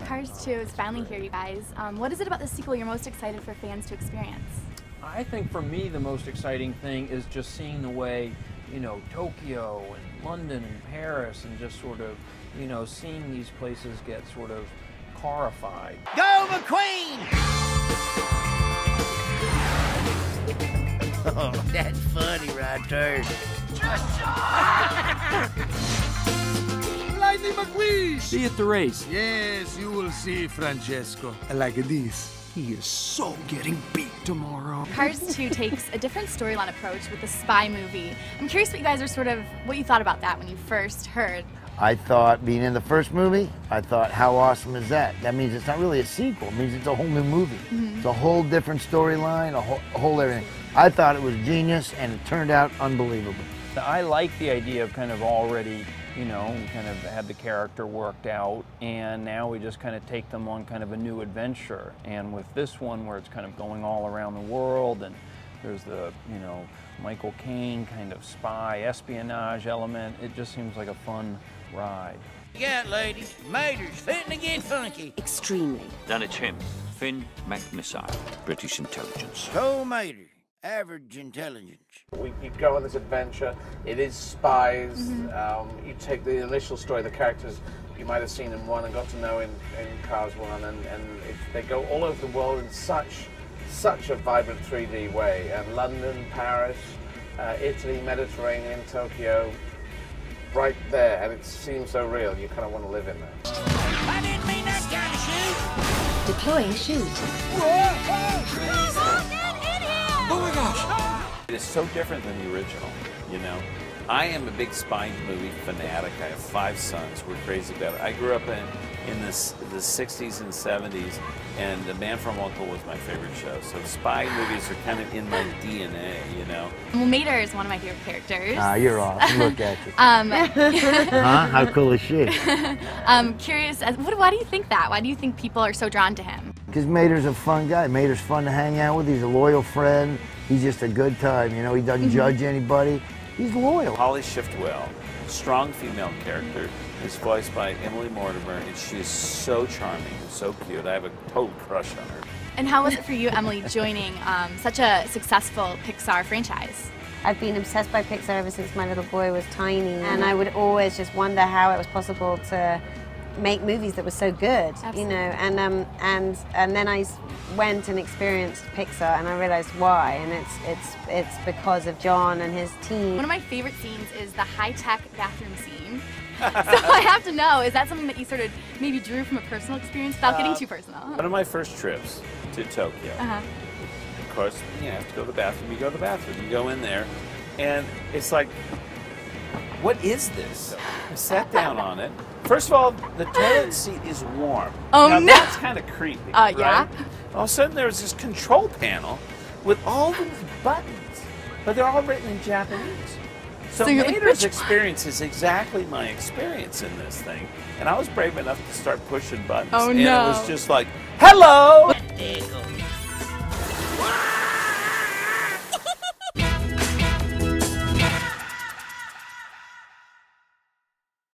Cars 2 is finally here, you guys. What is it about the sequel you're most excited for fans to experience? I think for me the most exciting thing is just seeing the way, you know, Tokyo and London and Paris, and just sort of, you know, seeing these places get sort of carified. Go McQueen! Oh, that's funny right there. Lightning McQueen! See you at the race. Yes, you will see, Francesco. Like this. He is so getting beat tomorrow. Cars 2 takes a different storyline approach with the spy movie. I'm curious what you guys are what you thought about that when you first heard. I thought, being in the first movie, I thought, how awesome is that? That means it's not really a sequel. It means it's a whole new movie. It's a whole different storyline, a whole everything. I thought it was genius, and it turned out unbelievable. I like the idea of kind of already, you know, we kind of had the character worked out, and now we just kind of take them on kind of a new adventure. And with this one, where it's kind of going all around the world, and there's the, you know, Michael Caine kind of spy espionage element, it just seems like a fun ride. Yeah, ladies, Mater's fitting to get funky. Extremely. Then it's him, Finn McMissile, British intelligence. Go Mater, average intelligence. You go on this adventure, it is spies, you take the initial story, the characters you might have seen in 1 and got to know in Cars 1, and they go all over the world in such a vibrant 3D way, and London, Paris, Italy, Mediterranean, Tokyo, right there, and it seems so real, you kind of want to live in there. I didn't mean that kind of shoot! Deploying shoot. Oh my gosh! It's so different than the original, you know. I am a big spy movie fanatic. I have 5 sons. We're crazy about it. I grew up in the 60s and 70s, and The Man from U.N.C.L.E. was my favorite show. So spy movies are kind of in my DNA, you know. Well, Mater is one of my favorite characters. Ah, you're awesome. Look at you. Huh? How cool is she? I'm curious, why do you think that? Why do you think people are so drawn to him? Because Mater's a fun guy. Mater's fun to hang out with. He's a loyal friend. He's just a good time, you know. He doesn't judge anybody. He's loyal. Holly Shiftwell, strong female character, is voiced by Emily Mortimer, and she is so charming and so cute. I have a total crush on her. And how was it for you, Emily, joining such a successful Pixar franchise? I've been obsessed by Pixar ever since my little boy was tiny, and I would always just wonder how it was possible to make movies that were so good. Absolutely. You know, and then I went and experienced Pixar, and I realized why, and it's because of John and his team. One of my favorite scenes is the high-tech bathroom scene. So I have to know, is that something that you sort of maybe drew from a personal experience without getting too personal? One of my first trips to Tokyo. Of course, you have to go to the bathroom. You go to the bathroom. You go in there, and it's like, what is this? I sat down on it. First of all, the toilet seat is warm. Oh, now, no. That's kind of creepy, right? Yeah. All of a sudden, there was this control panel with all these buttons, but they're all written in Japanese. So Mater's experience is exactly my experience in this thing. And I was brave enough to start pushing buttons. Oh, and no. it was just like, hello!